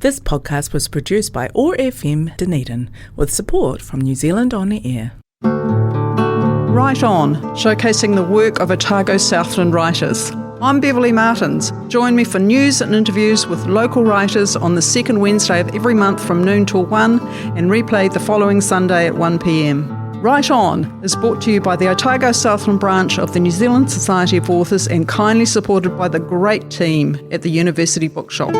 This podcast was produced by OAR FM Dunedin with support from New Zealand On Air. Write On, showcasing the work of Otago Southland writers. I'm Beverly Martens. Join me for news and interviews with local writers on the second Wednesday of every month from noon till 1 and replayed the following Sunday at 1 p.m. Write On is brought to you by the Otago Southland branch of the New Zealand Society of Authors and kindly supported by the great team at the University Bookshop.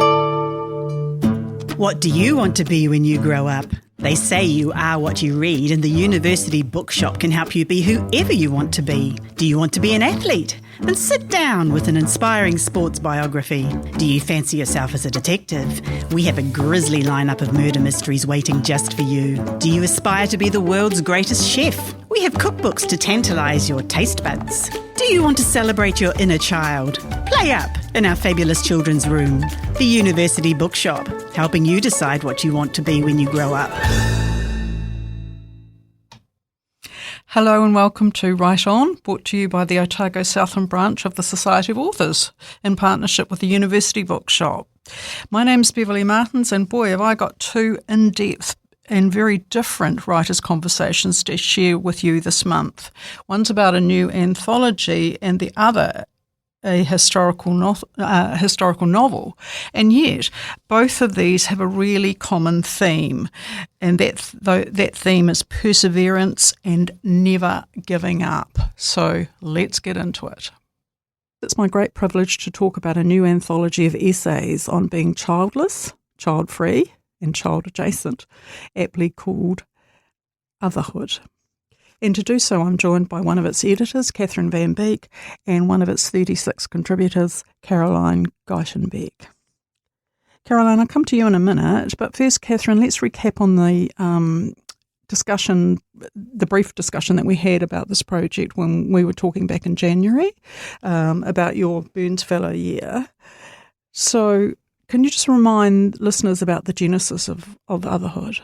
What do you want to be when you grow up? They say you are what you read, and the University Bookshop can help you be whoever you want to be. Do you want to be an athlete? Then sit down with an inspiring sports biography. Do you fancy yourself as a detective? We have a grisly lineup of murder mysteries waiting just for you. Do you aspire to be the world's greatest chef? We have cookbooks to tantalise your taste buds. Do you want to celebrate your inner child? Play up in our fabulous children's room. The University Bookshop, helping you decide what you want to be when you grow up. Hello and welcome to Write On, brought to you by the Otago Southland branch of the Society of Authors in partnership with the University Bookshop. My name's Beverly Martens, and boy, have I got two in-depth and very different writers' conversations to share with you this month. One's about a new anthology and the other a historical novel, and yet both of these have a really common theme, and that theme is perseverance and never giving up. So let's get into it. It's my great privilege to talk about a new anthology of essays on being childless, child-free and child-adjacent, aptly called OTHERHOOD. And to do so, I'm joined by one of its editors, Kathryn Van Beek, and one of its 36 contributors, Carolijn Guytonbeck. Carolijn, I'll come to you in a minute, but first, Kathryn, let's recap on the brief discussion that we had about this project when we were talking back in January about your Burns Fellow year. So can you just remind listeners about the genesis of OTHERHOOD?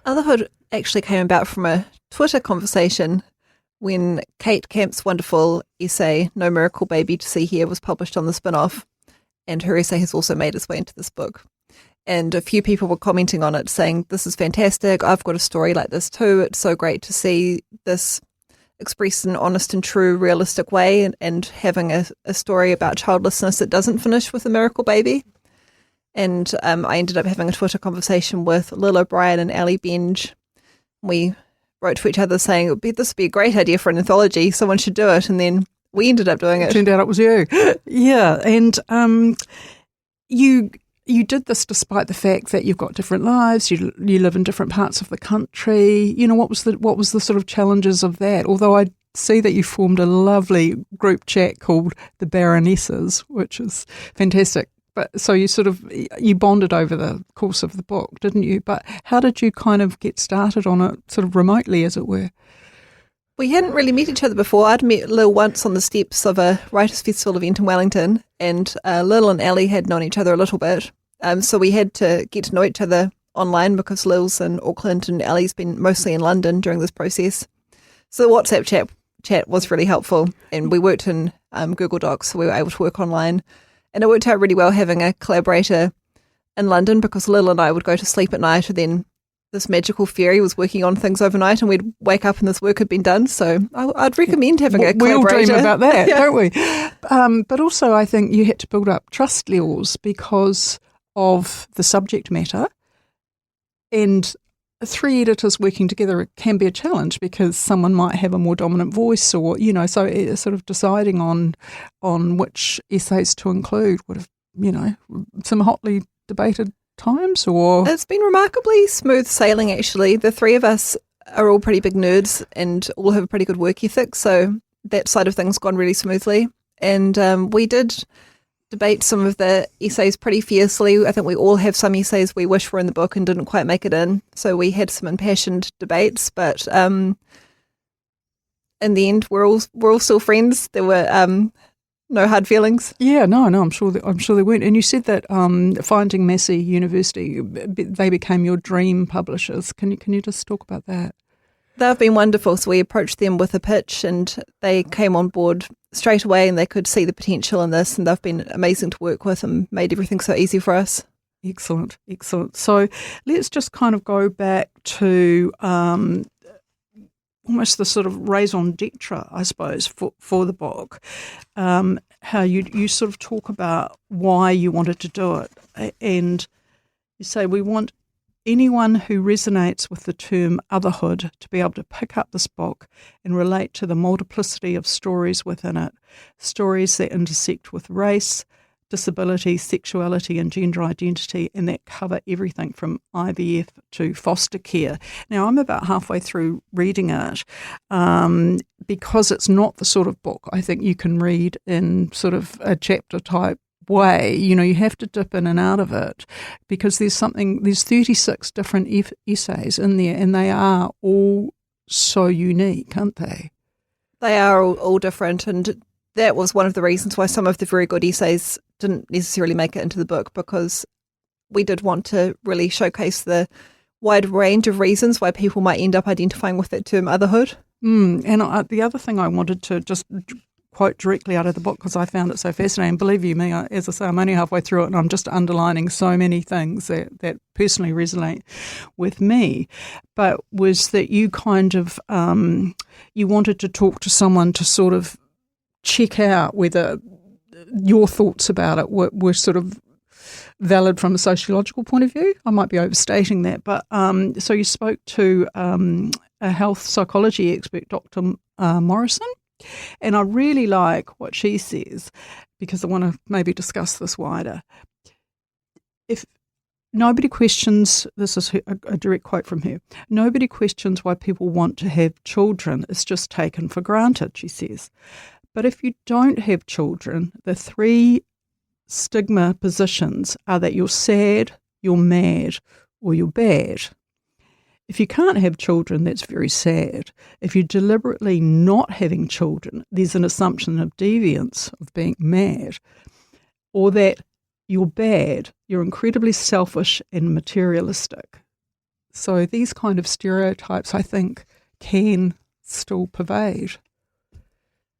OTHERHOOD actually came about from a Twitter conversation when Kate Camp's wonderful essay, No Miracle Baby to See Here, was published on the spin-off, and her essay has also made its way into this book. And a few people were commenting on it saying, this is fantastic, I've got a story like this too, it's so great to see this expressed in an honest and true, realistic way, and having a story about childlessness that doesn't finish with a miracle baby. And I ended up having a Twitter conversation with Lil O'Brien and Ali Benj. We wrote to each other saying, this would be a great idea for an anthology, someone should do it, and then we ended up doing it. Turned out it was you. Yeah, and you did this despite the fact that you've got different lives, you live in different parts of the country. You know, what was the sort of challenges of that? Although I see that you formed a lovely group chat called the Baronesses, which is fantastic. But so you bonded over the course of the book, didn't you? But how did you kind of get started on it sort of remotely, as it were? We hadn't really met each other before. I'd met Lil once on the steps of a Writers' Festival event in Wellington, and Lil and Ali had known each other a little bit. So we had to get to know each other online because Lil's in Auckland and Ali's been mostly in London during this process. So the WhatsApp chat was really helpful, and we worked in Google Docs, so we were able to work online. And it worked out really well having a collaborator in London because Lil and I would go to sleep at night, and then this magical fairy was working on things overnight, and we'd wake up and this work had been done. So I'd recommend having a collaborator. We all dream about that, yeah. Don't we? But also I think you had to build up trust levels because of the subject matter, and 3 editors working together can be a challenge because someone might have a more dominant voice, or so it's sort of deciding on which essays to include would have some hotly debated times. Or it's been remarkably smooth sailing, actually. The 3 of us are all pretty big nerds and all have a pretty good work ethic, so that side of things gone really smoothly. And we did debate some of the essays pretty fiercely. I think we all have some essays we wish were in the book and didn't quite make it in. So we had some impassioned debates, but in the end, we're all still friends. There were no hard feelings. Yeah, no, I'm sure there weren't. And you said that Finding Massey University, they became your dream publishers. Can you just talk about that? They've been wonderful. So we approached them with a pitch and they came on board straight away, and they could see the potential in this, and they've been amazing to work with and made everything so easy for us. Excellent. So let's just kind of go back to almost the sort of raison d'etre, I suppose, for the book. How you sort of talk about why you wanted to do it. And you say, we want anyone who resonates with the term otherhood to be able to pick up this book and relate to the multiplicity of stories within it, stories that intersect with race, disability, sexuality and gender identity, and that cover everything from IVF to foster care. Now, I'm about halfway through reading it because it's not the sort of book I think you can read in sort of a chapter type way. You have to dip in and out of it because there's 36 different essays in there, and they are all so unique, aren't they? They are all different, and that was one of the reasons why some of the very good essays didn't necessarily make it into the book, because we did want to really showcase the wide range of reasons why people might end up identifying with that term otherhood. And the other thing I wanted to just quote directly out of the book, because I found it so fascinating. Believe you me, as I say, I'm only halfway through it and I'm just underlining so many things that personally resonate with me, but was that you kind of, you wanted to talk to someone to sort of check out whether your thoughts about it were sort of valid from a sociological point of view. I might be overstating that, but so you spoke to a health psychology expert, Dr. Morrison, and I really like what she says because I want to maybe discuss this wider. If nobody questions, this is a direct quote from her, nobody questions why people want to have children. It's just taken for granted, she says. But if you don't have children, the 3 stigma positions are that you're sad, you're mad, or you're bad. If you can't have children, that's very sad. If you're deliberately not having children, there's an assumption of deviance, of being mad, or that you're bad, you're incredibly selfish and materialistic. So these kind of stereotypes, I think, can still pervade.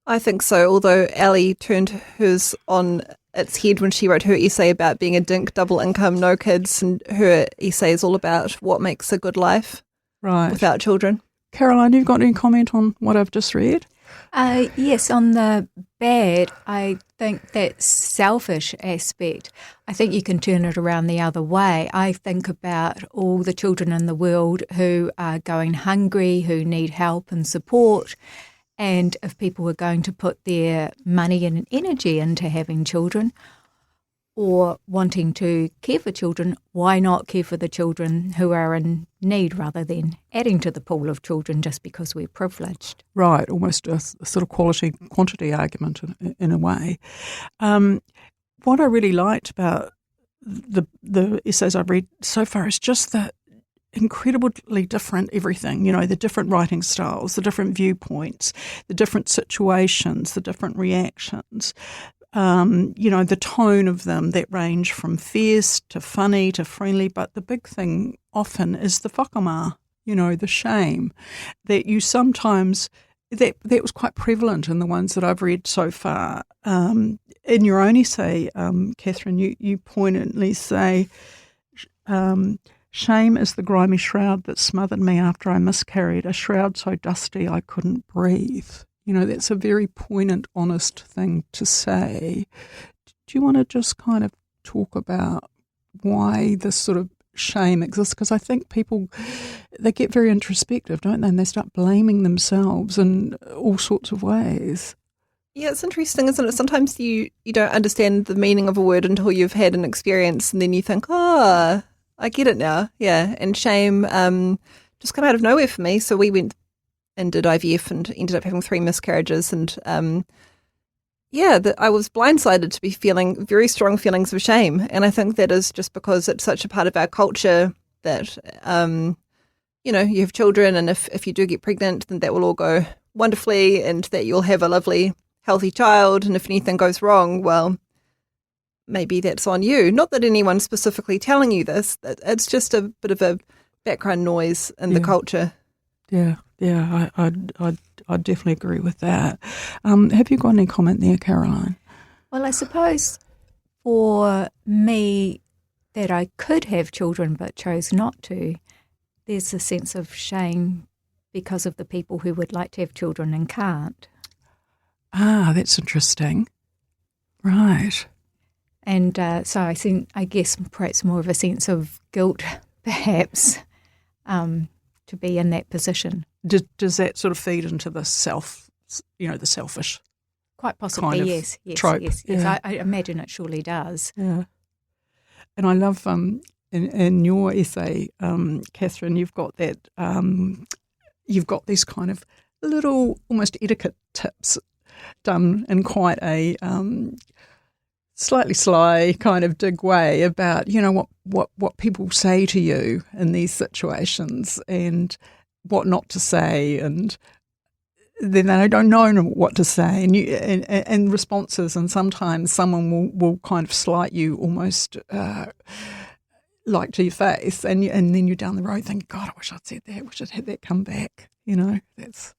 I think so, although Ali turned hers on its head when she wrote her essay about being a dink, double income, no kids, and her essay is all about what makes a good life without children. Caroline, you've got any comment on what I've just read? Yes, on the bad, I think that selfish aspect, I think you can turn it around the other way. I think about all the children in the world who are going hungry, who need help and support. And if people were going to put their money and energy into having children or wanting to care for children, why not care for the children who are in need rather than adding to the pool of children just because we're privileged? Right, almost a sort of quality-quantity argument in a way. What I really liked about the essays I've read so far is just that incredibly different everything, the different writing styles, the different viewpoints, the different situations, the different reactions, the tone of them that range from fierce to funny to friendly. But the big thing often is the whakama, the shame that you sometimes, that was quite prevalent in the ones that I've read so far. In your own essay, Kathryn, you poignantly say, shame is the grimy shroud that smothered me after I miscarried, a shroud so dusty I couldn't breathe. That's a very poignant, honest thing to say. Do you want to just kind of talk about why this sort of shame exists? Because I think people, they get very introspective, don't they? And they start blaming themselves in all sorts of ways. Yeah, it's interesting, isn't it? Sometimes you don't understand the meaning of a word until you've had an experience, and then you think, I get it now. Yeah, and shame just came out of nowhere for me. So we went and did IVF and ended up having 3 miscarriages. And I was blindsided to be feeling very strong feelings of shame. And I think that is just because it's such a part of our culture that, you have children, and if you do get pregnant, then that will all go wonderfully and that you'll have a lovely, healthy child. And if anything goes wrong, well, maybe that's on you. Not that anyone's specifically telling you this. It's just a bit of a background noise in the culture. Yeah, I definitely agree with that. Have you got any comment there, Caroline? Well, I suppose for me, that I could have children but chose not to, there's a sense of shame because of the people who would like to have children and can't. Ah, that's interesting. Right. And so I guess perhaps more of a sense of guilt, perhaps, to be in that position. Does that sort of feed into the the selfish? Quite possibly, kind of yes. trope? Yes. Yeah. I imagine it surely does. Yeah. And I love in your essay, Kathryn, you've got that you've got these kind of little almost etiquette tips done in quite a slightly sly kind of dig way about, what people say to you in these situations and what not to say, and then they don't know what to say, and responses, and sometimes someone will kind of slight you almost like to your face, and then you're down the road thinking, God, I wish I'd said that, wish I'd had that come back. That's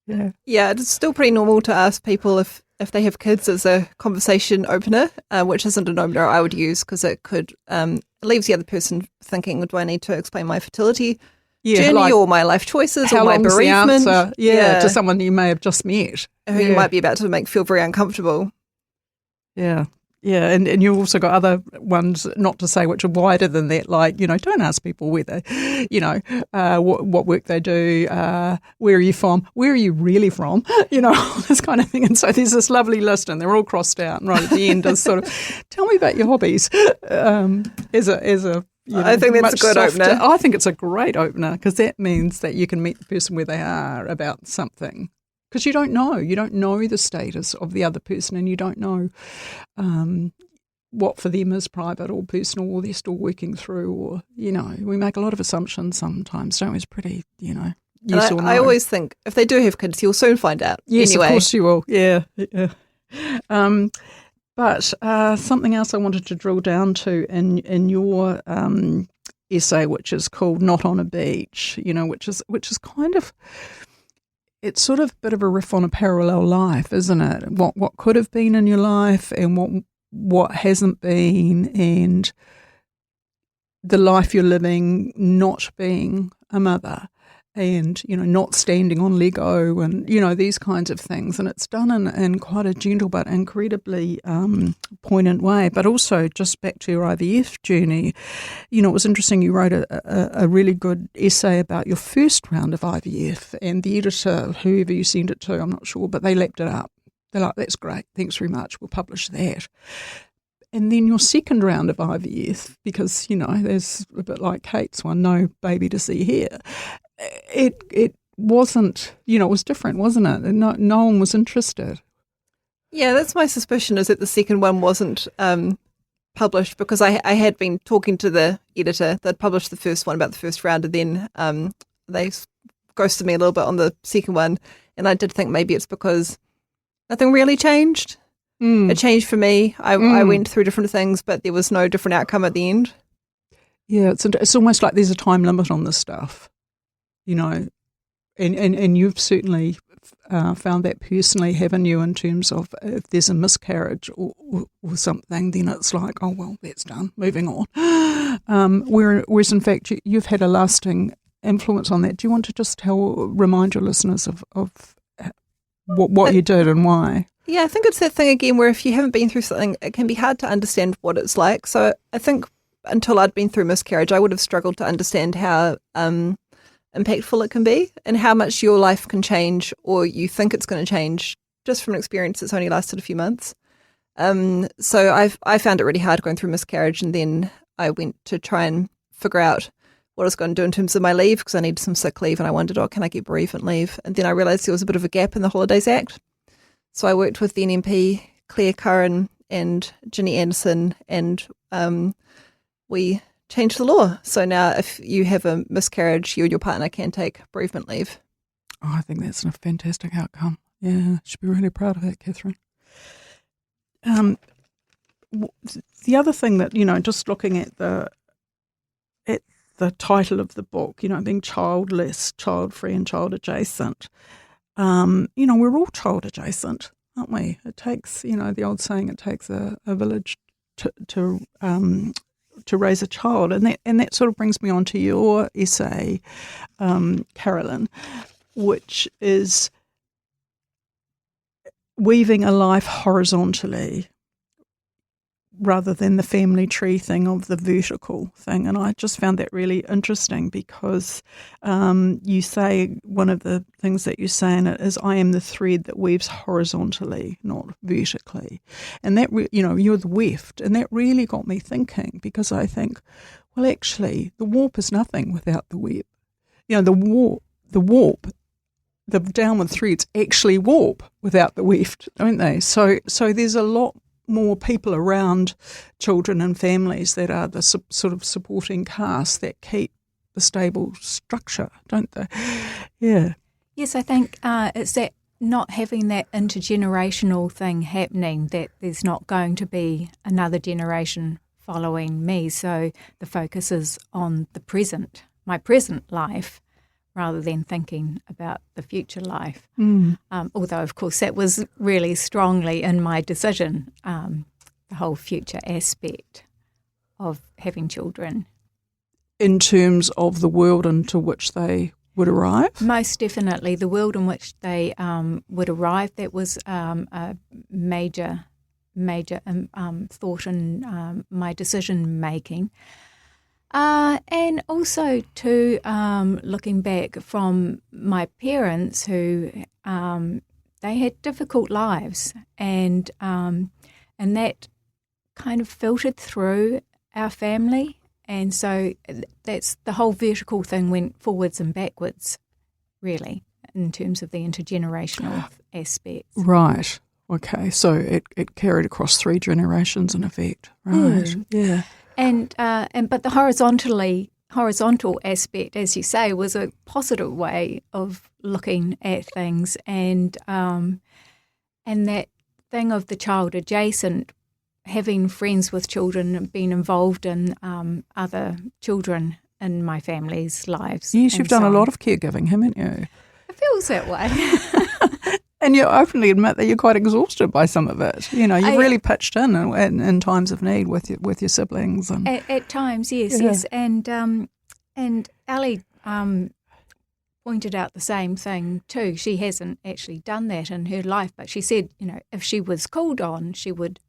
Yeah, it's still pretty normal to ask people if they have kids as a conversation opener, which isn't an opener I would use because it could it leaves the other person thinking, do I need to explain my fertility journey or my life choices or my bereavement? The answer? To someone you may have just met. Who you might be about to make feel very uncomfortable. Yeah. Yeah, and you've also got other ones, not to say, which are wider than that, like, don't ask people whether, what work they do, where are you from, where are you really from, this kind of thing. And so there's this lovely list and they're all crossed out, and right at the end is sort of, tell me about your hobbies, as a I think that's a good opener. I think it's a great opener because that means that you can meet the person where they are about something. Because you don't know the status of the other person, and you don't know what for them is private or personal, or they're still working through, or, we make a lot of assumptions sometimes, don't we? It's pretty, yes or no. I always think if they do have kids, you'll soon find out. Yes, anyway. Of course you will, yeah. But something else I wanted to drill down to in your essay, which is called Not on a Beach, which is kind of, it's sort of a bit of a riff on a parallel life, isn't it? What could have been in your life and what hasn't been, and the life you're living not being a mother, and, not standing on Lego, and, these kinds of things. And it's done in quite a gentle but incredibly poignant way. But also, just back to your IVF journey, it was interesting, you wrote a really good essay about your first round of IVF, and the editor, whoever you sent it to, I'm not sure, but they lapped it up. They're like, that's great, thanks very much, we'll publish that. And then your second round of IVF, because, there's a bit like Kate's one, no baby to see here. It wasn't, it was different, wasn't it? And no one was interested. Yeah, that's my suspicion, is that the second one wasn't published because I had been talking to the editor. They'd published the first one about the first round, and then they ghosted me a little bit on the second one. And I did think maybe it's because nothing really changed. It changed for me. I went through different things, but there was no different outcome at the end. Yeah, it's almost like there's a time limit on this stuff. And you've certainly found that personally, haven't you, in terms of if there's a miscarriage or something, then it's like, oh, well, that's done, moving on. Whereas in fact, you've had a lasting influence on that. Do you want to just remind your listeners of what you did and why? Yeah, I think it's that thing again where if you haven't been through something, it can be hard to understand what it's like. So I think until I'd been through miscarriage, I would have struggled to understand how impactful it can be and how much your life can change, or you think it's going to change, just from an experience that's only lasted a few months. So I found it really hard going through miscarriage, and then I went to try and figure out what I was going to do in terms of my leave, because I needed some sick leave, and I wondered, can I get bereavement leave? And then I realised there was a bit of a gap in the Holidays Act. So I worked with the NMP, Claire Curran and Ginny Anderson, and we changed the law. So now if you have a miscarriage, you and your partner can take bereavement leave. Oh, I think that's a fantastic outcome. Yeah, you should be really proud of that, Kathryn. The other thing that, just looking at the title of the book, being childless, child-free and child-adjacent, we're all child-adjacent, aren't we? It takes, the old saying, it takes a village to to raise a child. And that sort of brings me on to your essay, Carolyn, which is weaving a life horizontally rather than the family tree thing of the vertical thing. And I just found that really interesting because you say, one of the things that you say in it is, I am the thread that weaves horizontally, not vertically. And that, you're the weft. And that really got me thinking, because I think, well, actually, the warp is nothing without the web. The warp, the downward threads actually warp without the weft, don't they? So there's a lot more people around children and families that are the sort of supporting cast that keep the stable structure, don't they? Yeah. Yes, I think it's that not having that intergenerational thing happening, that there's not going to be another generation following me. So the focus is on the present, my present life, rather than thinking about the future life. Although, of course, that was really strongly in my decision, the whole future aspect of having children. In terms of the world into which they would arrive? Most definitely. The world in which they would arrive, that was a major thought in my decision-making. And also too, looking back from my parents who they had difficult lives, and that kind of filtered through our family, and so that's the whole vertical thing went forwards and backwards, really, in terms of the intergenerational aspects. Right. Okay. So it carried across 3 generations in effect. Right. Yeah. But the horizontal aspect, as you say, was a positive way of looking at things, and that thing of the child adjacent, having friends with children and being involved in other children in my family's lives. Yes, you've done a lot of caregiving, haven't you? It feels that way. And you openly admit that you're quite exhausted by some of it. You've really pitched in times of need with your siblings. And at times, yes, yeah. Yes. And Ali pointed out the same thing too. She hasn't actually done that in her life, but she said, if she was called on, she would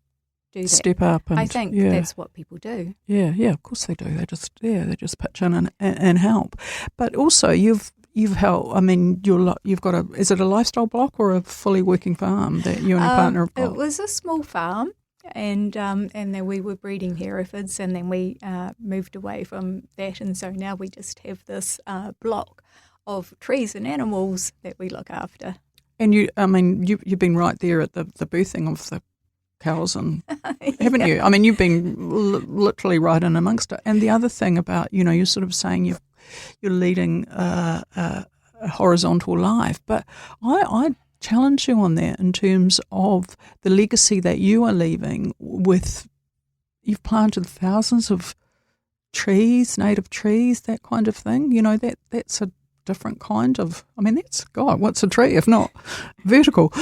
do that. Step up. And, I think that's what people do. Yeah, of course they do. They just pitch in and help. But also you've helped. I mean, you've got is it a lifestyle block or a fully working farm that you and your partner have got? It was a small farm, and then we were breeding Herefords, and then we moved away from that, and so now we just have this block of trees and animals that we look after. And you've been right there at the birthing of the cows, and haven't you? I mean, you've been literally right in amongst it. And the other thing about, you're sort of saying you're leading a horizontal life, but I challenge you on that in terms of the legacy that you are leaving with. You've planted thousands of trees, native trees, that kind of thing. That's a different kind of. I mean, what's a tree if not vertical?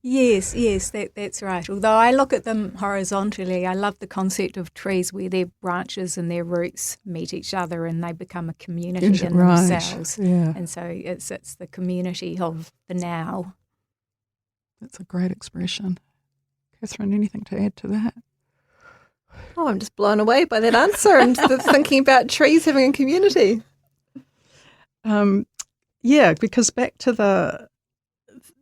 Yes, that's right. Although I look at them horizontally, I love the concept of trees where their branches and their roots meet each other and they become a community in themselves. Yeah. And so it's the community of the now. That's a great expression. Kathryn, anything to add to that? Oh, I'm just blown away by that answer and thinking about trees having a community. Yeah, because back to the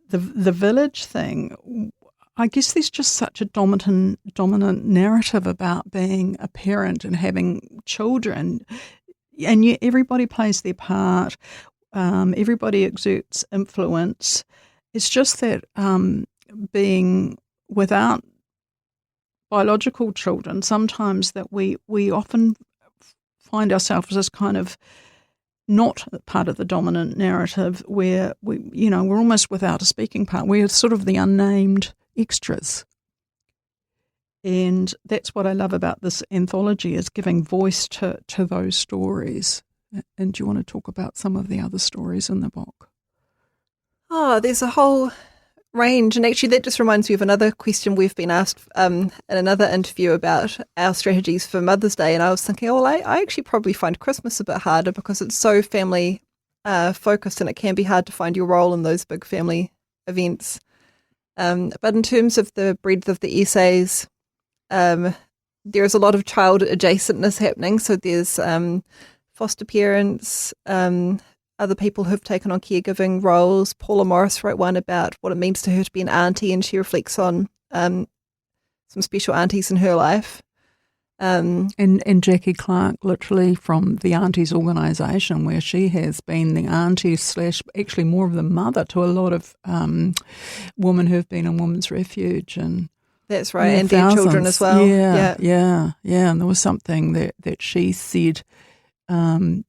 village thing, I guess there's just such a dominant narrative about being a parent and having children, and yet everybody plays their part, everybody exerts influence. It's just that being without biological children, sometimes that we often find ourselves as kind of not part of the dominant narrative, where we're almost without a speaking part. We're sort of the unnamed extras. And that's what I love about this anthology, is giving voice to those stories. And do you want to talk about some of the other stories in the book? Oh, there's a whole range. And actually that just reminds me of another question we've been asked in another interview about our strategies for Mother's Day. And I was thinking, I actually probably find Christmas a bit harder because it's so family focused, and it can be hard to find your role in those big family events. But in terms of the breadth of the essays, there is a lot of child adjacentness happening. So there's foster parents, other people who've taken on caregiving roles. Paula Morris wrote one about what it means to her to be an auntie, and she reflects on some special aunties in her life. And Jackie Clark, literally from the Aunties organisation, where she has been the auntie / actually more of the mother to a lot of women who've been in women's refuge. And that's right, and their children as well. Yeah. And there was something that she said, kind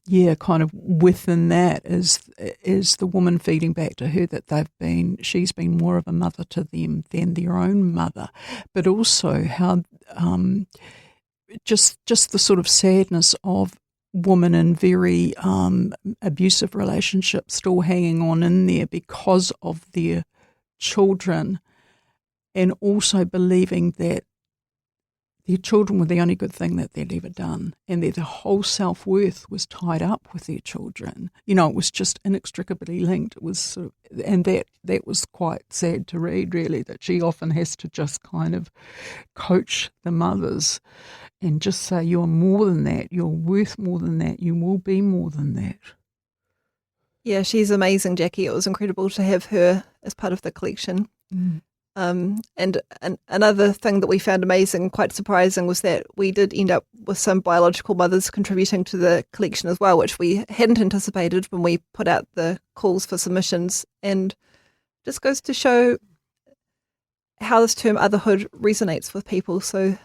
of within that is the woman feeding back to her that she's been more of a mother to them than their own mother, but also how just the sort of sadness of women in very abusive relationships still hanging on in there because of their children, and also believing that their children were the only good thing that they'd ever done, and that their whole self-worth was tied up with their children. You know, it was just inextricably linked. It was sort of, and that was quite sad to read, really, that she often has to just kind of coach the mothers and just say, you're more than that, you're worth more than that, you will be more than that. Yeah, she's amazing, Jackie. It was incredible to have her as part of the collection. Mm. And another thing that we found amazing and quite surprising was that we did end up with some biological mothers contributing to the collection as well, which we hadn't anticipated when we put out the calls for submissions, and just goes to show how this term otherhood resonates with people. So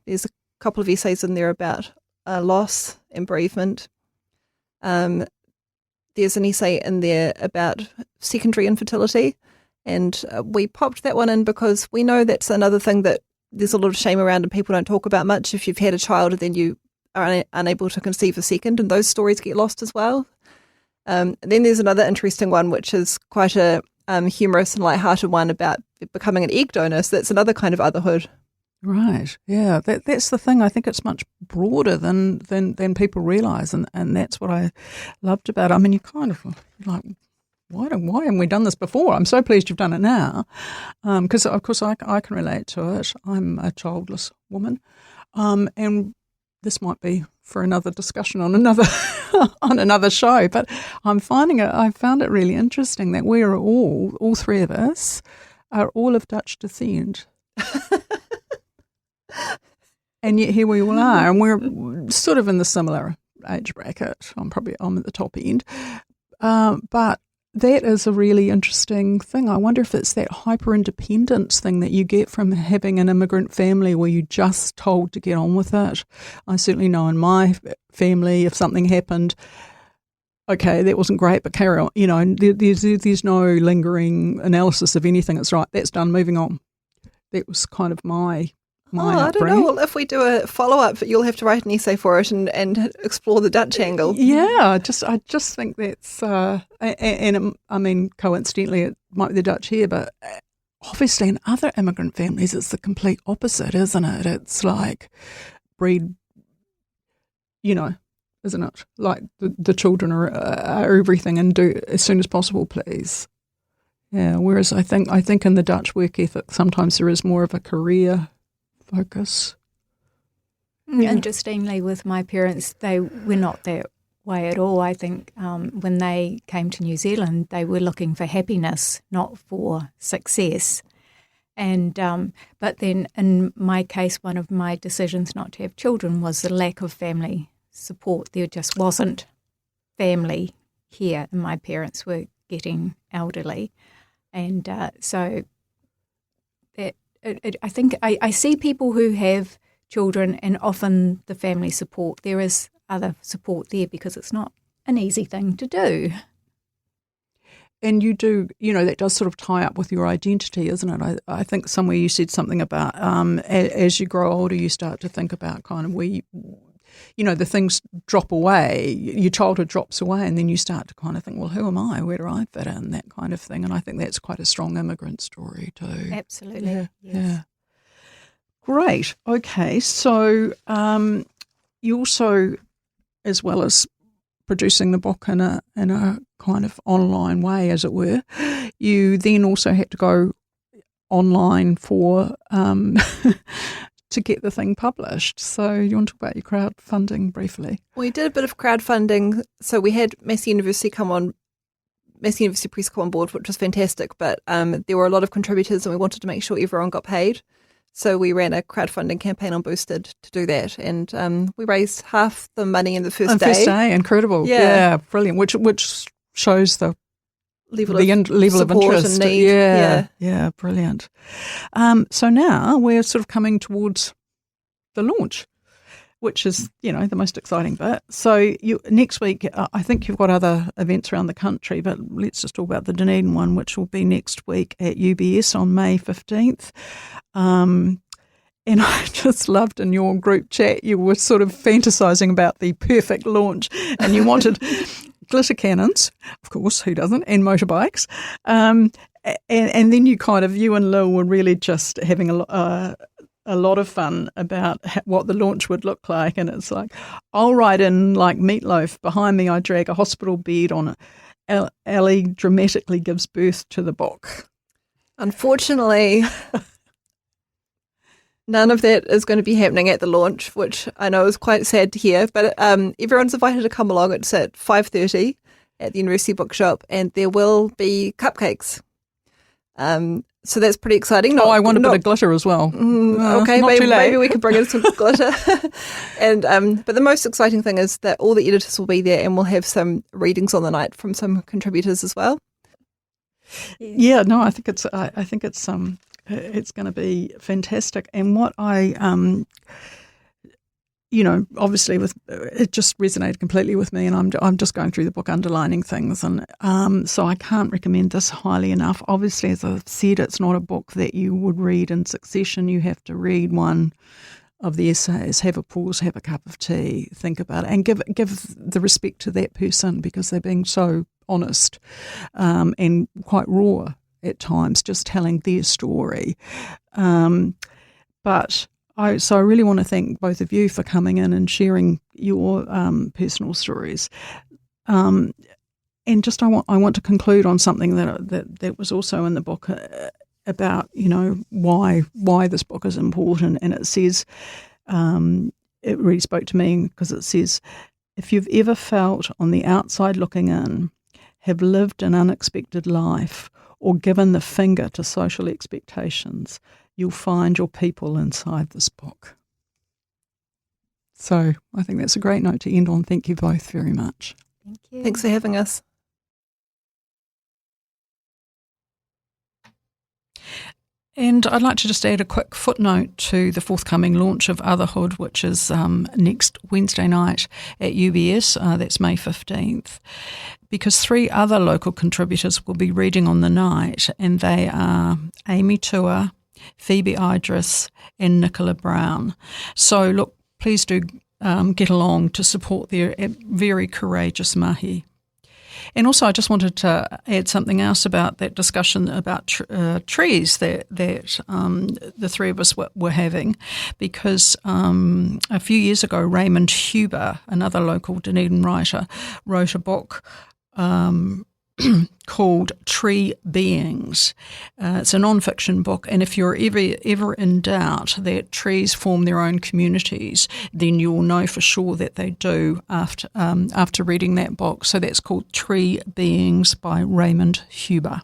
there's a couple of essays in there about loss and bereavement. There's an essay in there about secondary infertility. And we popped that one in because we know that's another thing that there's a lot of shame around and people don't talk about much. If you've had a child and then you are unable to conceive a second, and those stories get lost as well. And then there's another interesting one, which is quite a humorous and lighthearted one about becoming an egg donor. So that's another kind of otherhood. Right, yeah, that's the thing. I think it's much broader than people realise, and that's what I loved about it. I mean, you kind of like, why haven't we done this before? I'm so pleased you've done it now, because of course I can relate to it. I'm a childless woman, and this might be for another discussion on another on another show. But I found it really interesting that we are all three of us, are all of Dutch descent. And yet here we all are, and we're sort of in the similar age bracket. I'm at the top end, but that is a really interesting thing. I wonder if it's that hyper-independence thing that you get from having an immigrant family where you're just told to get on with it. I certainly know in my family, if something happened, okay, that wasn't great, but carry on. You know, there's no lingering analysis of anything. It's right, that's done, moving on. That was kind of my I don't know. Well, if we do a follow-up, you'll have to write an essay for it and explore the Dutch angle. Yeah, I just think that's, I mean, coincidentally, it might be the Dutch here, but obviously in other immigrant families, it's the complete opposite, isn't it? It's like breed, you know, isn't it? Like the children are everything, and do as soon as possible, please. Yeah. Whereas I think in the Dutch work ethic, sometimes there is more of a career focus. Yeah. Interestingly, with my parents, they were not that way at all. I think when they came to New Zealand, they were looking for happiness, not for success. And but then in my case, one of my decisions not to have children was the lack of family support. There just wasn't family here, and my parents were getting elderly. And so that I think I see people who have children, and often the family support, there is other support there because it's not an easy thing to do. And you do, you know, that does sort of tie up with your identity, isn't it? I think somewhere you said something about as you grow older, you start to think about kind of where the things drop away, your childhood drops away, and then you start to kind of think, well, who am I? Where do I fit in? That kind of thing. And I think that's quite a strong immigrant story too. Absolutely. Yeah. Yes. Yeah. Great. Okay. So you also, as well as producing the book in a kind of online way, as it were, you then also had to go online for to get the thing published. So you want to talk about your crowdfunding briefly? We did a bit of crowdfunding. So we had Massey University Press come on board, which was fantastic. But there were a lot of contributors and we wanted to make sure everyone got paid. So we ran a crowdfunding campaign on Boosted to do that. And we raised half the money in the first day. First day, incredible. Yeah, brilliant. Which shows the level of interest. And need. Yeah, brilliant. So now we're sort of coming towards the launch, which is, the most exciting bit. So next week, I think you've got other events around the country, but let's just talk about the Dunedin one, which will be next week at UBS on May 15th. And I just loved in your group chat, you were sort of fantasising about the perfect launch, and you wanted glitter cannons, of course, who doesn't, and motorbikes. And then you and Lil were really just having a lot of fun about what the launch would look like. And it's like, I'll ride in like Meatloaf. Behind me, I drag a hospital bed on it. Ellie dramatically gives birth to the book. Unfortunately, none of that is going to be happening at the launch, which I know is quite sad to hear. But everyone's invited to come along. It's at 5:30 at the University Bookshop, and there will be cupcakes. So that's pretty exciting. I want a bit of glitter as well. Okay, maybe we can bring in some glitter. And but the most exciting thing is that all the editors will be there, and we'll have some readings on the night from some contributors as well. Yeah, no, I think it's going to be fantastic. And what I obviously it just resonated completely with me, and I'm just going through the book underlining things, and so I can't recommend this highly enough. Obviously, as I've said, it's not a book that you would read in succession. You have to read one of the essays, have a pause, have a cup of tea, think about it, and give the respect to that person, because they're being so honest and quite raw at times, just telling their story. But I really want to thank both of you for coming in and sharing your personal stories. And just I want to conclude on something that was also in the book about why this book is important. And it says, it really spoke to me, because it says, if you've ever felt on the outside looking in, have lived an unexpected life, or given the finger to social expectations, you'll find your people inside this book. So I think that's a great note to end on. Thank you both very much. Thank you. Thanks for having us. And I'd like to just add a quick footnote to the forthcoming launch of OTHERHOOD, which is next Wednesday night at UBS. That's May 15th. Because 3 other local contributors will be reading on the night, and they are Amy Tua, Phoebe Idris, and Nicola Brown. So look, please do get along to support their very courageous mahi. And also, I just wanted to add something else about that discussion about trees that the three of us were having, because a few years ago, Raymond Huber, another local Dunedin writer, wrote a book called Tree Beings. It's a non-fiction book, and if you're ever in doubt that trees form their own communities, then you'll know for sure that they do after reading that book. So that's called Tree Beings by Raymond Huber.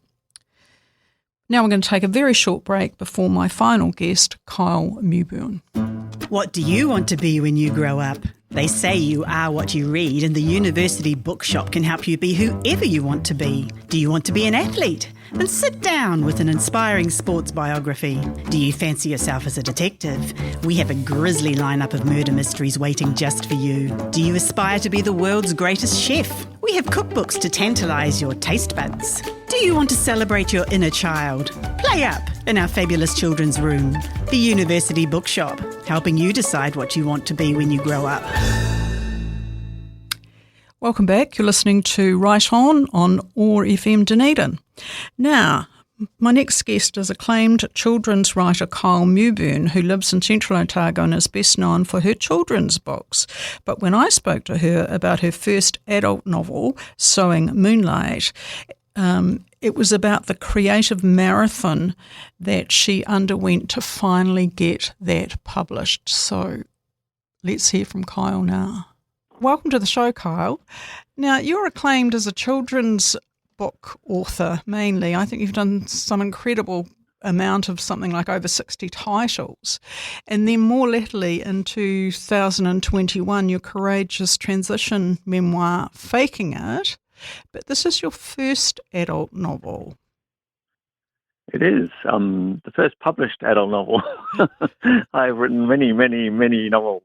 Now we're going to take a very short break before my final guest, Kyle Mewburn. What do you want to be when you grow up? They say you are what you read, and the University Bookshop can help you be whoever you want to be. Do you want to be an athlete? Then sit down with an inspiring sports biography. Do you fancy yourself as a detective? We have a grisly lineup of murder mysteries waiting just for you. Do you aspire to be the world's greatest chef? We have cookbooks to tantalise your taste buds. Do you want to celebrate your inner child? Play up in our fabulous children's room. The University Bookshop, helping you decide what you want to be when you grow up. Welcome back. You're listening to Right On OAR FM Dunedin. Now, my next guest is acclaimed children's writer Kyle Mewburn, who lives in Central Otago and is best known for her children's books. But when I spoke to her about her first adult novel, SEWING MOONLIGHT, it was about the creative marathon that she underwent to finally get that published. So let's hear from Kyle now. Welcome to the show, Kyle. Now, you're acclaimed as a children's book author mainly. I think you've done some incredible amount of something like over 60 titles. And then more latterly in 2021, your courageous transition memoir, Faking It. But this is your first adult novel. It is. The first published adult novel. I've written many, many, many novels.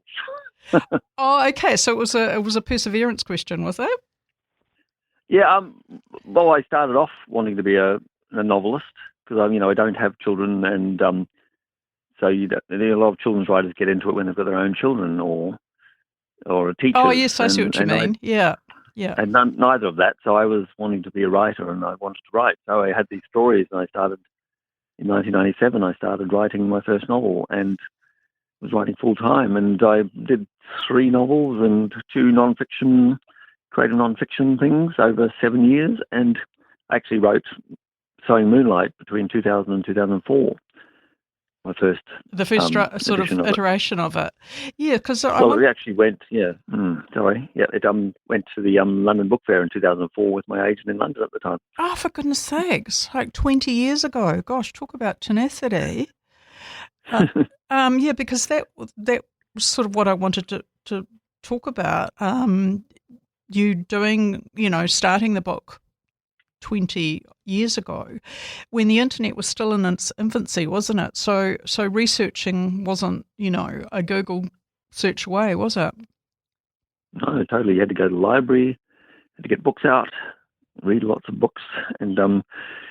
Oh, okay. So it was a perseverance question, was it? Yeah. Well, I started off wanting to be a novelist because I don't have children, and so a lot of children's writers get into it when they've got their own children or a teacher. Oh, yes, I see what you mean. Yeah. And neither of that. So I was wanting to be a writer, and I wanted to write. So I had these stories, and I started in 1997. I started writing my first novel, and was writing full time, and I did 3 novels and 2 creative non-fiction things over 7 years, and I actually wrote SEWING MOONLIGHT between 2000 and 2004. My first sort of iteration of it. Yeah, because we actually went. It went to the London Book Fair in 2004 with my agent in London at the time. Oh, for goodness sakes! Like 20 years ago. Gosh, talk about tenacity. Because that was sort of what I wanted to talk about. You doing, starting the book 20 years ago when the internet was still in its infancy, wasn't it? So researching wasn't, a Google search away, was it? No, totally. You had to go to the library, had to get books out, read lots of books, and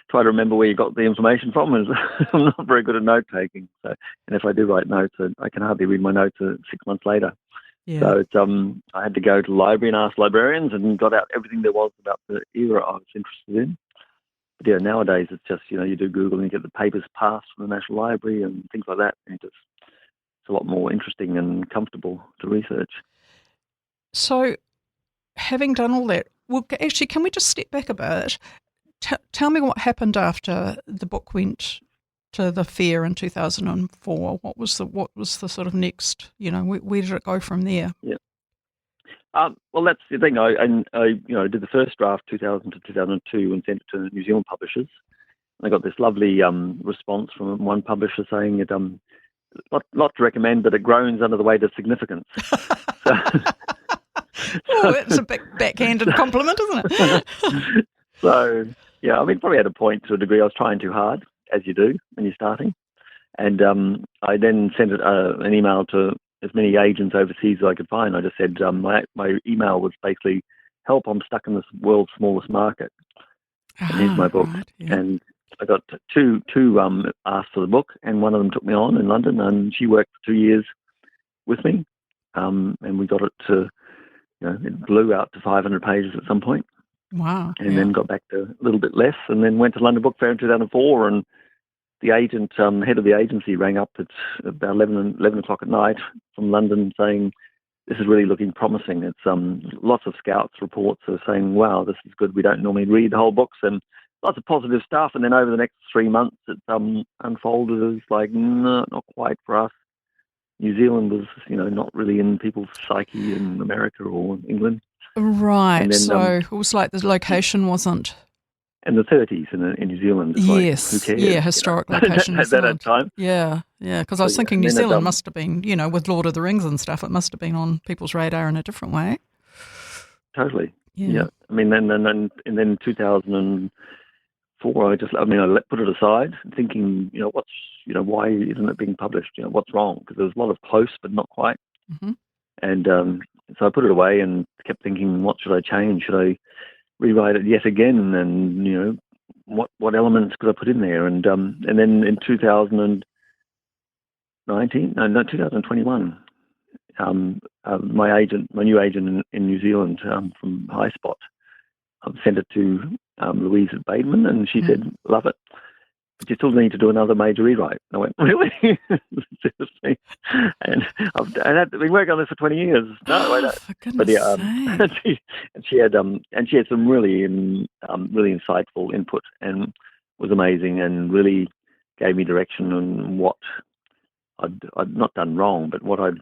try to remember where you got the information from. I'm not very good at note taking, and if I do write notes, I can hardly read my notes 6 months later. Yeah. So I had to go to the library and ask librarians, and got out everything there was about the era I was interested in. But yeah, nowadays it's just you do Google and you get the papers passed from the National Library and things like that, and it's a lot more interesting and comfortable to research. So, having done all that, well, actually, can we just step back a bit? Tell me what happened after the book went to the fair in 2004. What was the sort of next? Where did it go from there? Yeah. Well, that's the thing. I did the first draft 2000 to 2002 and sent it to New Zealand publishers. I got this lovely response from one publisher saying it not to recommend, but it groans under the weight of significance. That's a big backhanded compliment, isn't it? So, yeah, probably at a point to a degree I was trying too hard, as you do when you're starting. And I then sent an email to as many agents overseas as I could find. I just said my email was basically, help, I'm stuck in this world's smallest market. And here's my book. Right, yeah. And I got two asked for the book, and one of them took me on in London, and she worked for 2 years with me. And we got it to, it blew out to 500 pages at some point. Wow. And then got back to a little bit less, and then went to London Book Fair in 2004, and the agent, head of the agency, rang up at about 11 o'clock at night from London saying, this is really looking promising. It's lots of scouts reports are saying, wow, this is good. We don't normally read the whole books, and lots of positive stuff. And then over the next 3 months, it unfolded as like, no, not quite for us. New Zealand was, not really in people's psyche in America or England. Right. Then, so it was like the location wasn't. And the 30s in New Zealand. Yes. Like, who cares? Yeah, historic location. At that time. Yeah. Because I was thinking New Zealand must have been, with Lord of the Rings and stuff, it must have been on people's radar in a different way. Totally. Yeah. Then 2004, I put it aside, thinking, why isn't it being published? What's wrong? Because there was a lot of close, but not quite. Mm-hmm. And so I put it away and kept thinking, what should I change? Should I rewrite it yet again? And, what elements could I put in there? And then in 2021, my new agent in New Zealand from High Spot, sent it to Louise at Bateman, and she said, "Love it, but you still need to do another major rewrite." And I went, "Really?" Seriously? And I've been working on this for 20 years. No, I don't. For goodness sake. she had some really really insightful input, and was amazing, and really gave me direction on what I'd not done wrong, but what I'd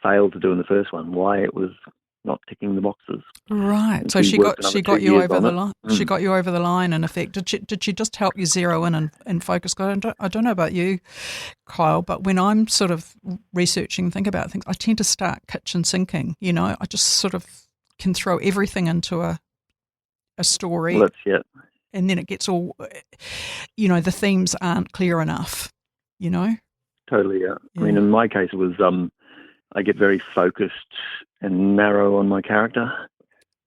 failed to do in the first one, why it was not ticking the boxes. Right. So she got you over the line. She got you over the line, in effect. Did she just help you zero in and focus? I don't know about you, Kyle, but when I'm sort of researching and think about things, I tend to start kitchen sinking. I just sort of can throw everything into a story. Well, that's it. And then it gets all, the themes aren't clear enough, Totally, yeah. I mean, in my case, it was I get very focused and narrow on my character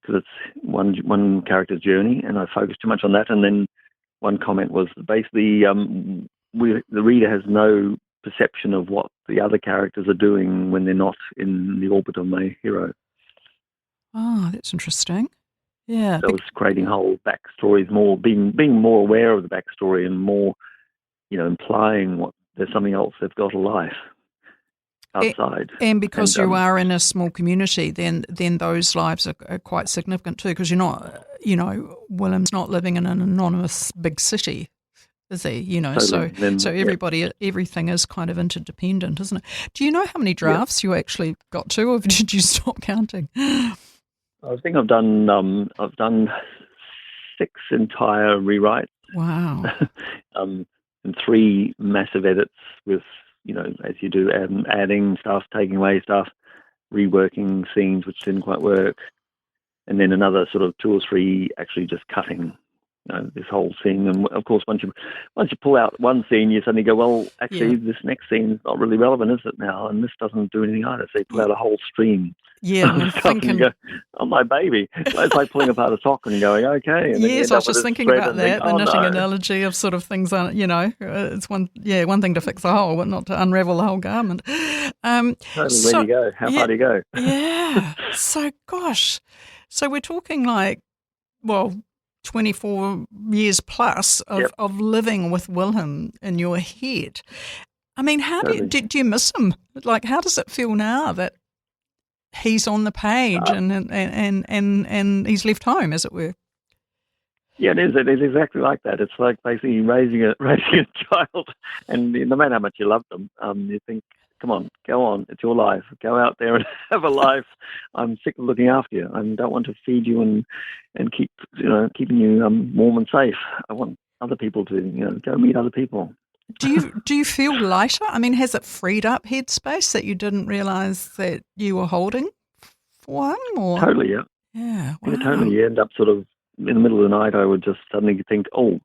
because it's one character's journey, and I focus too much on that. And then one comment was basically the reader has no perception of what the other characters are doing when they're not in the orbit of my hero. Oh, that's interesting. Yeah. So I was creating whole backstories, more being more aware of the backstory, and more, implying what there's something else they've got a life outside. And because you are in a small community, then those lives are quite significant too, because you're not, Willem's not living in an anonymous big city, is he? Totally. So everybody, everything is kind of interdependent, isn't it? Do you know how many drafts you actually got to, or did you stop counting? I think I've done 6 entire rewrites. Wow. And 3 massive edits with, as you do, adding stuff, taking away stuff, reworking scenes which didn't quite work, and then another sort of 2 or 3 actually just cutting, this whole scene. And of course, once you pull out one scene, you suddenly go, well, actually, this next scene is not really relevant, is it now? And this doesn't do anything either. So you pull out a whole stream. Yeah, I'm thinking. And you go, oh, my baby. It's like pulling apart a sock and going, okay. And yes, I was just thinking about that, the knitting analogy of sort of things, it's one thing to fix a hole, but not to unravel the whole garment. Totally, where do you go? How far do you go? Yeah. So, gosh. So we're talking 24 years plus of living with Willem in your head. I mean, how do you miss him? Like, how does it feel now that he's on the page and he's left home, as it were? Yeah, it is. It is exactly like that. It's like basically raising a child, and no matter how much you love them, you think, come on, go on. It's your life. Go out there and have a life. I'm sick of looking after you. I don't want to feed you and keep keeping you warm and safe. I want other people to go meet other people. Do you feel lighter? I mean, has it freed up headspace that you didn't realise that you were holding for him? Or? Totally, yeah. Yeah, wow. Yeah, totally. You end up sort of in the middle of the night. I would just suddenly think, oh,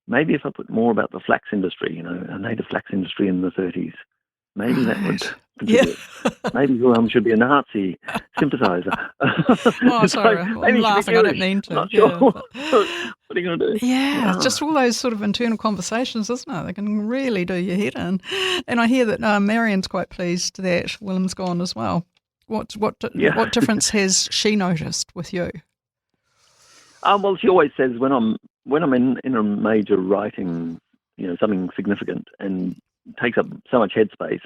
maybe if I put more about the flax industry, a native flax industry in the 30s. Maybe that would contribute. Yeah. Maybe Willem should be a Nazi sympathiser. Oh, sorry, I'm laughing. I don't mean to. Not sure. What are you going to do? Yeah, it's just all those sort of internal conversations, isn't it? They can really do your head in. And I hear that Marion's quite pleased that Willem's gone as well. What difference has she noticed with you? Well, she always says when I'm in a major writing, something significant and takes up so much headspace,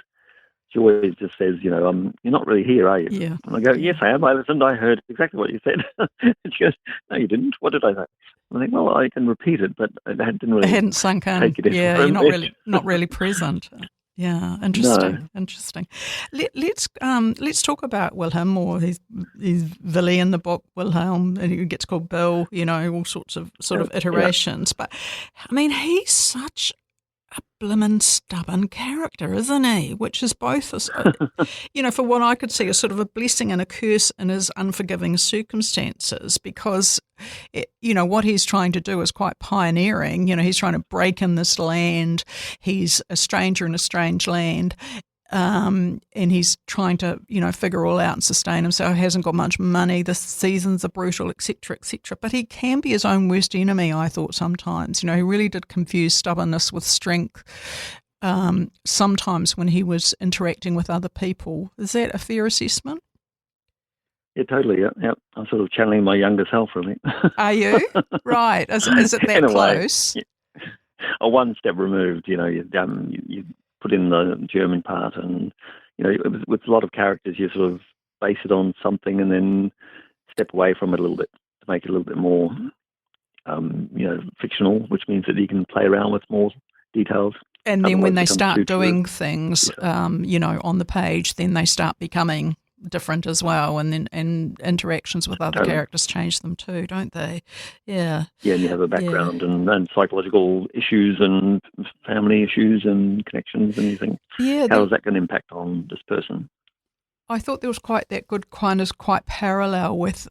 she always just says, you're not really here, are you? Yeah. And I go, yes, I am. I listened. I heard exactly what you said. And she goes, no, you didn't. What did I say? And I think, well, I can repeat it, but it didn't really. It hadn't sunk in. Take it in. Yeah, you're not really present. Yeah, interesting. No. Interesting. Let's talk about Wilhelm, or he's Willie in the book, Wilhelm, and he gets called Bill. All sorts of iterations. Yeah. But I mean, he's such a blimmin' stubborn character, isn't he? Which is both, for what I could see, a sort of a blessing and a curse in his unforgiving circumstances, because, what he's trying to do is quite pioneering. He's trying to break in this land. He's a stranger in a strange land. And he's trying to, figure all out and sustain himself. He hasn't got much money. The seasons are brutal, etc., etc. But he can be his own worst enemy, I thought, sometimes. He really did confuse stubbornness with strength. sometimes when he was interacting with other people. Is that a fair assessment? Yeah, totally. Yeah. I'm sort of channeling my younger self, really. Are you? Right. Is it that In a close? way. Yeah. One step removed. You put in the German part, and with a lot of characters, you sort of base it on something, and then step away from it a little bit to make it a little bit more, fictional, which means that you can play around with more details. And then Otherwise when they it becomes start too doing true. things, on the page, then they start becoming different as well, and interactions with other Totally. characters change them too, don't they? Yeah. Yeah, and you have a background and psychological issues and family issues and connections and you think, Yeah. how is that going to impact on this person? I thought there was quite that good quite parallel with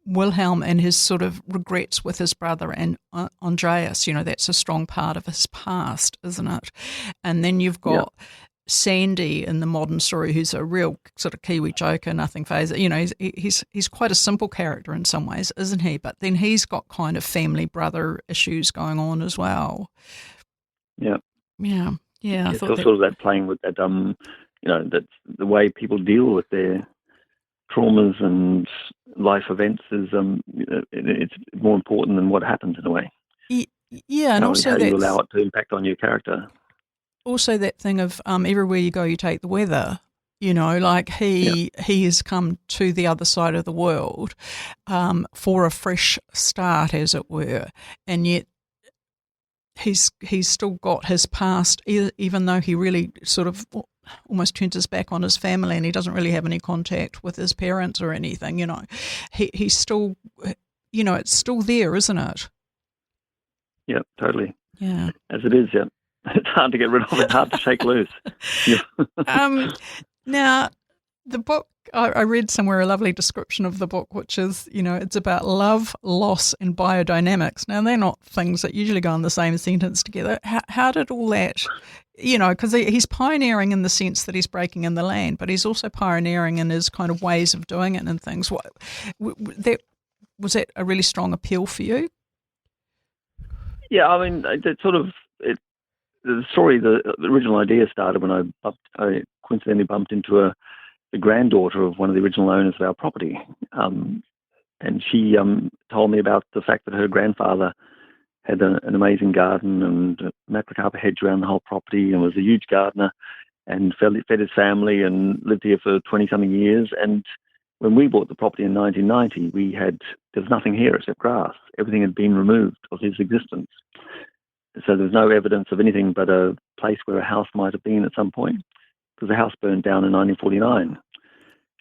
Wilhelm and his sort of regrets with his brother and Andreas. That's a strong part of his past, isn't it? And then you've got Sandy in the modern story, who's a real sort of Kiwi joker, nothing phases. He's quite a simple character in some ways, isn't he? But then he's got kind of family brother issues going on as well. Yeah. Yeah. Yeah. I It's thought sort of that playing with that, that's the way people deal with their traumas and life events is, it's more important than what happens in a way. Yeah, and also how you allow it to impact on your character. Also that thing of everywhere you go, you take the weather. Like he has come to the other side of the world for a fresh start, as it were, and yet he's still got his past, even though he really sort of almost turns his back on his family and he doesn't really have any contact with his parents or anything. He's still, it's still there, isn't it? Yeah, totally. Yeah, as it is. Yeah. It's hard to get rid of. It's hard to shake loose. Yeah. Now, the book, I read somewhere a lovely description of the book, which is, it's about love, loss, and biodynamics. Now, they're not things that usually go in the same sentence together. How did all that, because he's pioneering in the sense that he's breaking in the land, but he's also pioneering in his kind of ways of doing it and things. Was that a really strong appeal for you? Yeah, I mean, the story, the original idea started when I coincidentally bumped into the granddaughter of one of the original owners of our property. And she told me about the fact that her grandfather had an amazing garden and a macrocarpa hedge around the whole property and was a huge gardener and fed his family and lived here for 20-something years. And when we bought the property in 1990, there was nothing here except grass. Everything had been removed of his existence. So there's no evidence of anything but a place where a house might have been at some point, because the house burned down in 1949.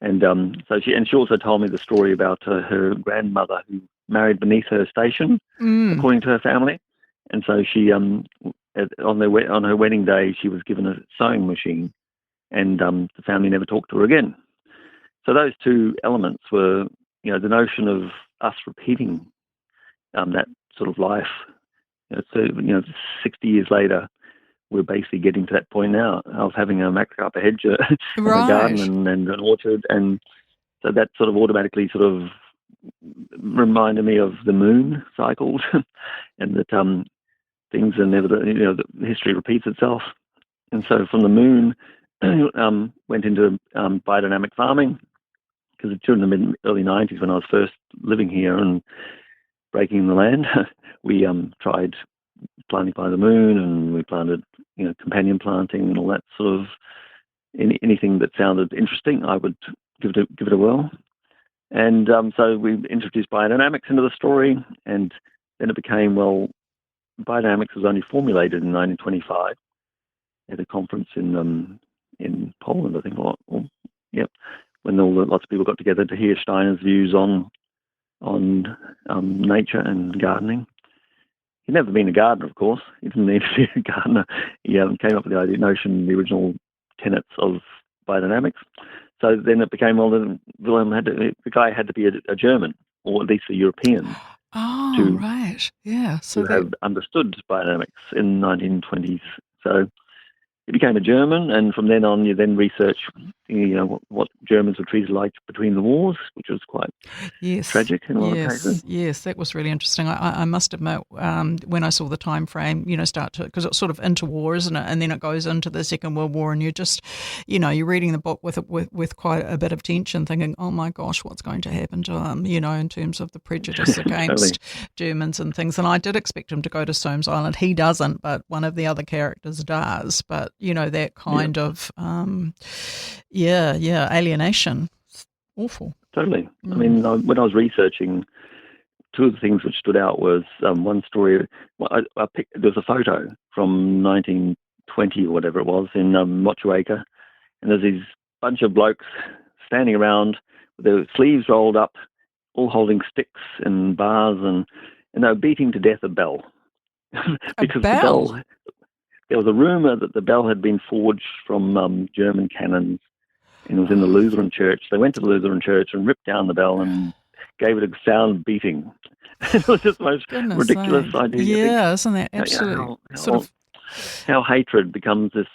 And she also told me the story about her grandmother who married beneath her station, according to her family. And so she, on her wedding day, she was given a sewing machine, and the family never talked to her again. So those two elements were, the notion of us repeating that sort of life. So 60 years later, we're basically getting to that point now. I was having a macrocarpa hedge in a garden and an orchard, and so that sort of automatically sort of reminded me of the moon cycles, and that things are never, the history repeats itself. And so from the moon, went into biodynamic farming, because during the early 90s, when I was first living here and breaking the land, we tried planting by the moon, and we planted, companion planting and all that sort of anything that sounded interesting. I would give it a whirl, and so we introduced biodynamics into the story, and then it became, biodynamics was only formulated in 1925 at a conference in Poland, I think. When lots of people got together to hear Steiner's views on nature and gardening. He'd never been a gardener, of course. He didn't need to be a gardener. He came up with the original tenets of biodynamics. So then it became, the guy had to be a German, or at least a European. Oh, right. Yeah. So to have understood biodynamics in the 1920s. So he became a German, and from then on, you then research, what Germans were treated like between the wars, which was quite tragic in a lot of cases. Yes, that was really interesting. I must admit, when I saw the time frame, start to, because it's sort of into-war, isn't it? And then it goes into the Second World War, and you're just, you're reading the book with quite a bit of tension, thinking, oh my gosh, what's going to happen to him, in terms of the prejudice against Germans and things. And I did expect him to go to Soames Island. He doesn't, but one of the other characters does. But that kind of, alienation. It's awful. Totally. I mean, when I was researching, two of the things which stood out was one story. I picked, there was a photo from 1920 or whatever it was in Motueka, and there's these bunch of blokes standing around with their sleeves rolled up, all holding sticks and bars, and they were beating to death a bell. Because the bell, there was a rumour that the bell had been forged from German cannons, and it was in the Lutheran church. They went to the Lutheran church and ripped down the bell and gave it a sound beating. It was just the most ridiculous idea. Yeah, isn't that absolutely how hatred becomes this?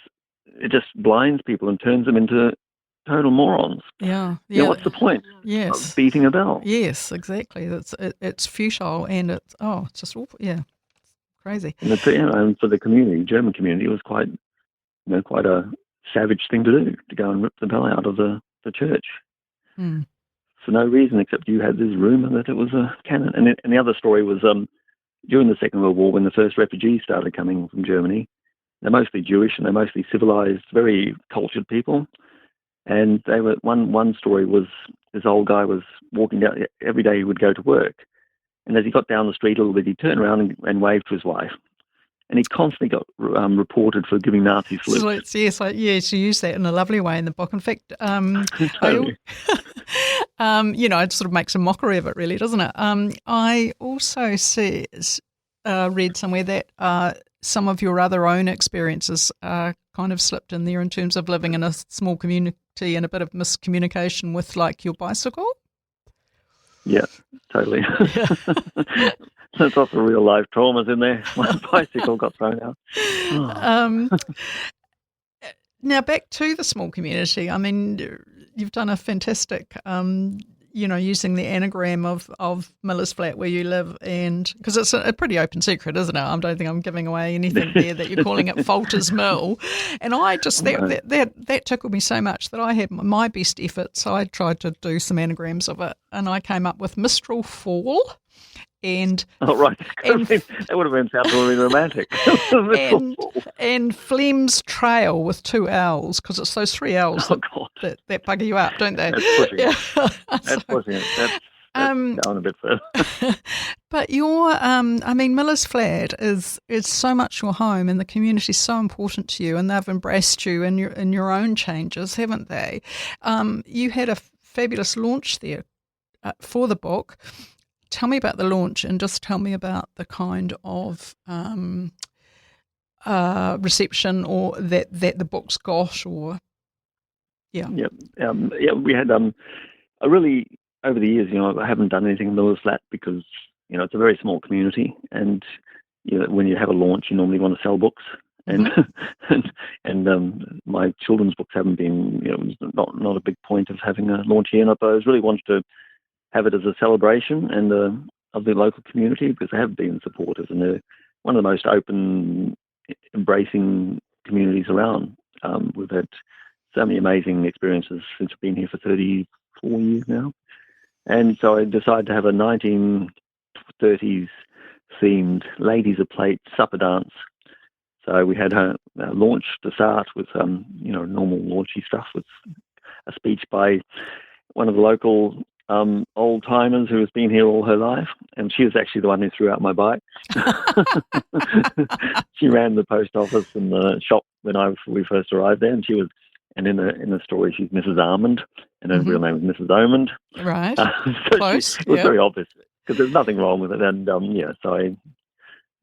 It just blinds people and turns them into total morons. Yeah. What's the point? Yes, of beating a bell. Yes, exactly. It's futile, and it's just awful. Yeah, crazy. And and for the community, German community, it was quite a savage thing to do, to go and rip the bell out of the church. For no reason except you had this rumour that it was a cannon. And the other story was during the Second World War, when the first refugees started coming from Germany. They're mostly Jewish and they're mostly civilised, very cultured people. And they were one story was this old guy was walking down every day. He would go to work, and as he got down the street a little bit, he'd turn around and wave to his wife. And he constantly got reported for giving Nazi salutes. Yes, you use that in a lovely way in the book. In fact, Totally. It sort of makes a mockery of it, really, doesn't it? I also read somewhere that some of your other own experiences kind of slipped in there in terms of living in a small community and a bit of miscommunication with, like, your bicycle. Yeah, totally. There's lots of real life traumas in there. My bicycle got thrown out. Now back to the small community. I mean, you've done a fantastic, using the anagram of Miller's Flat where you live, and because it's a pretty open secret, isn't it? I don't think I'm giving away anything there that you're calling it Falter's Mill. And I just that tickled me so much that I had my best efforts. I tried to do some anagrams of it, and I came up with Mistral Fall. That would have sounded really romantic. and Flem's Trail with 2 L's, because it's those 3 L's that bugger you up, don't they? That's pushing it. That's pushing it. That's going a bit further. But your, Miller's Flat is so much your home, and the community is so important to you, and they've embraced you in your own changes, haven't they? You had a fabulous launch there for the book. Tell me about the launch, and just tell me about the kind of reception or that the book's got, or we had a really, over the years, I haven't done anything in Miller's Flat because it's a very small community, and when you have a launch, you normally want to sell books, and my children's books haven't been, it was not a big point of having a launch here, and I really wanted to have it as a celebration of the local community, because they have been supporters, and they're one of the most open, embracing communities around. We've had so many amazing experiences since we've been here for 34 years now. And so I decided to have a 1930s themed Ladies of Plate supper dance. So we had a launch to start with, normal launchy stuff, with a speech by one of the local old timers who has been here all her life, and she was actually the one who threw out my bike. She ran the post office and the shop when we first arrived there, and she was. And in the story, she's Mrs. Almond, and her real name is Mrs. Omond. Right, so close. It was very obvious because there's nothing wrong with it, and so I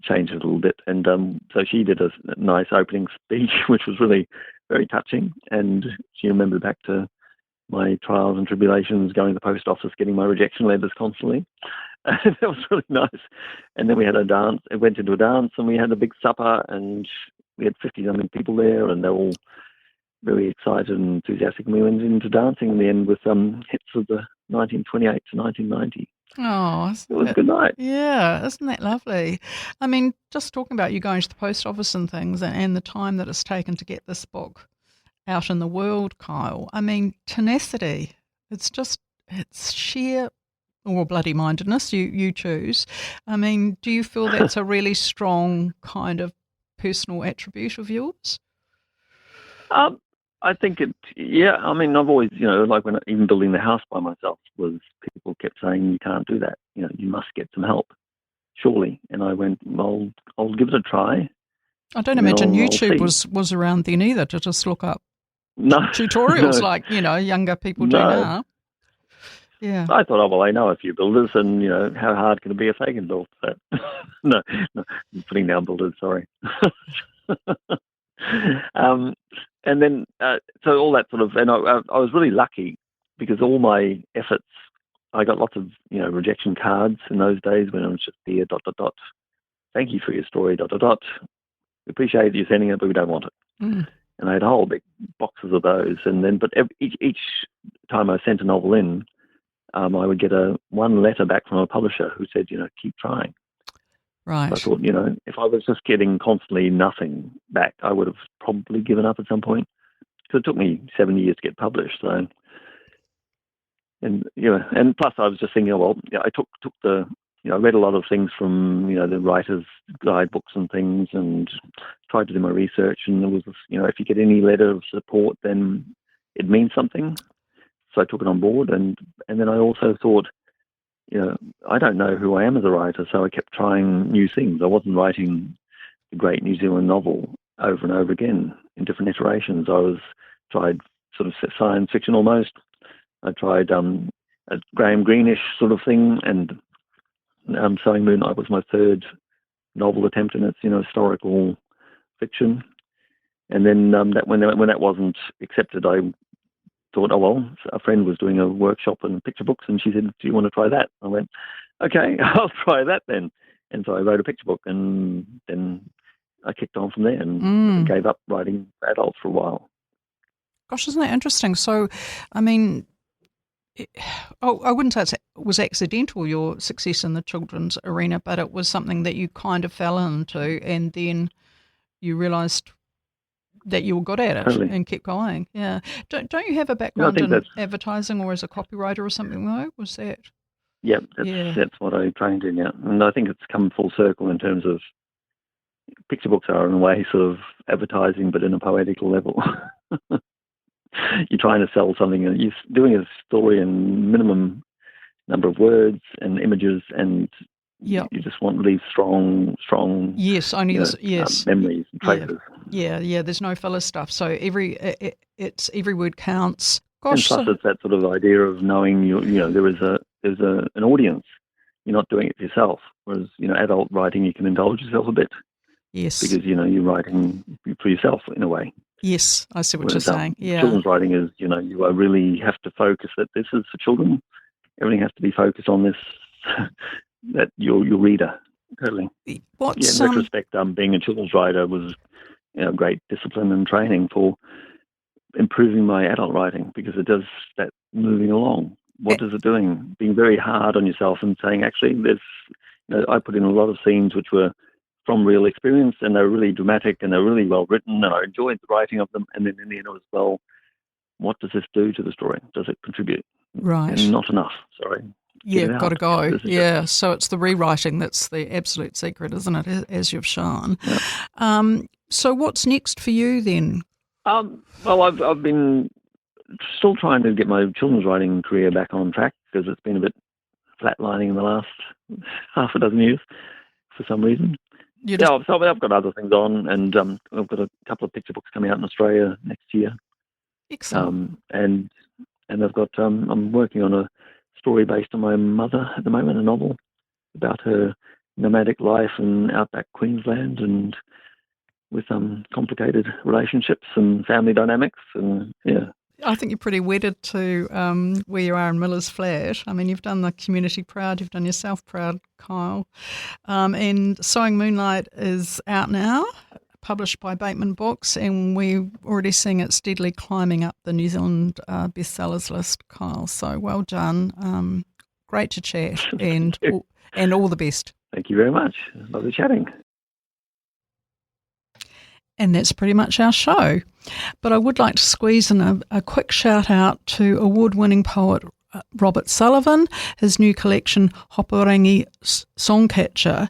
changed it a little bit, and so she did a nice opening speech, which was really very touching, and she remembered back to my trials and tribulations, going to the post office, getting my rejection letters constantly. And that was really nice. And then we had a dance. It went into a dance, and we had a big supper, and we had 50-something people there, and they were all very excited and enthusiastic. And we went into dancing in the end with hits of the 1928 to 1990. Oh, it was a good night. Yeah, isn't that lovely? I mean, just talking about you going to the post office and things, and the time that it's taken to get this book out in the world, Kyle. I mean, tenacity. It's sheer or bloody mindedness. You choose. I mean, do you feel that's a really strong kind of personal attribute of yours? I think I mean, I've always, like when even building the house by myself, people kept saying, you can't do that. You must get some help, surely. And I went, well, I'll give it a try. I don't imagine YouTube was around then either to just look up tutorials like, younger people do now. Yeah. I thought, well, I know a few builders, and, how hard can it be if they can build that? No, I'm putting down builders, sorry. And then, so all that sort of, and I was really lucky because all my efforts, I got lots of, rejection cards in those days when I was just here, ... Thank you for your story, ... We appreciate you sending it, but we don't want it. Mm. And I had whole big boxes of those. And then, but each time I sent a novel in, I would get one letter back from a publisher who said, keep trying. Right. So I thought, if I was just getting constantly nothing back, I would have probably given up at some point. Because it took me 7 years to get published. So, and plus I was just thinking, I took the, I read a lot of things from, the writers' guidebooks and things, and tried to do my research. And there was, if you get any letter of support, then it means something. So I took it on board, and then I also thought, I don't know who I am as a writer, so I kept trying new things. I wasn't writing the great New Zealand novel over and over again in different iterations. I tried sort of science fiction almost. I tried a Graham Greenish sort of thing, and SEWING MOONLIGHT was my third novel attempt, and it's historical fiction. And then when that wasn't accepted, I thought, a friend was doing a workshop in picture books, and she said, do you want to try that? I went, okay, I'll try that then. And so I wrote a picture book, and then I kicked on from there and gave up writing adults for a while. Gosh, isn't that interesting? So, I mean, I wouldn't say it was accidental, your success in the children's arena, but it was something that you kind of fell into, and then you realised that you were good at it and kept going. Yeah. Don't you have a background in advertising or as a copywriter or something though? Was that? Yeah, that's what I trained in, yeah. And I think it's come full circle in terms of picture books are in a way sort of advertising, but in a poetical level. You're trying to sell something, and you're doing a story in minimum number of words and images, and you just want to leave strong. Yes, only memories and traces. Yeah. There's no filler stuff. So every word counts. Gosh, and plus it's that sort of idea of knowing there's an audience. You're not doing it for yourself. Whereas adult writing, you can indulge yourself a bit. Yes. Because you're writing for yourself in a way. Yes, I see what you're saying. Yeah. Children's writing is you really have to focus that this is for children. Everything has to be focused on this. That your reader, totally. In retrospect, being a children's writer was great discipline and training for improving my adult writing, because it does that moving along. What is it doing? Being very hard on yourself and saying, actually, I put in a lot of scenes which were from real experience, and they're really dramatic and they're really well written, and I enjoyed the writing of them. And then in the end, it was, well, what does this do to the story? Does it contribute? Right. And not enough. Sorry. Yeah, got to go. Yeah, so it's the rewriting that's the absolute secret, isn't it, as you've shown. Yeah. So what's next for you then? Well, I've been still trying to get my children's writing career back on track, because it's been a bit flatlining in the last half a dozen years for some reason. So I've got other things on, and I've got a couple of picture books coming out in Australia next year. Excellent. And I've got I'm working on a story based on my mother at the moment, a novel about her nomadic life in outback Queensland, and with complicated relationships and family dynamics, and I think you're pretty wedded to where you are in Miller's Flat. I mean, you've done the community proud, you've done yourself proud, Kyle. And SEWING MOONLIGHT is out now. published by Bateman Books, and we're already seeing it steadily climbing up the New Zealand bestsellers list, Kyle. So well done. Great to chat, and all the best. Thank you very much. Lovely chatting. And that's pretty much our show. But I would like to squeeze in a quick shout out to award-winning poet Robert Sullivan, his new collection Hoporangi Songcatcher,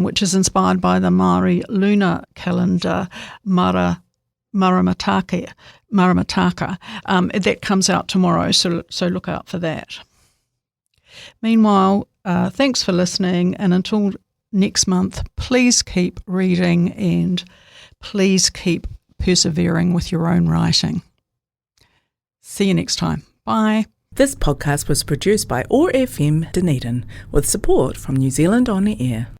which is inspired by the Māori lunar calendar Maramataka. That comes out tomorrow, so look out for that. Meanwhile, thanks for listening, and until next month, please keep reading and please keep persevering with your own writing. See you next time. Bye. This podcast was produced by OAR FM Dunedin with support from New Zealand On the Air.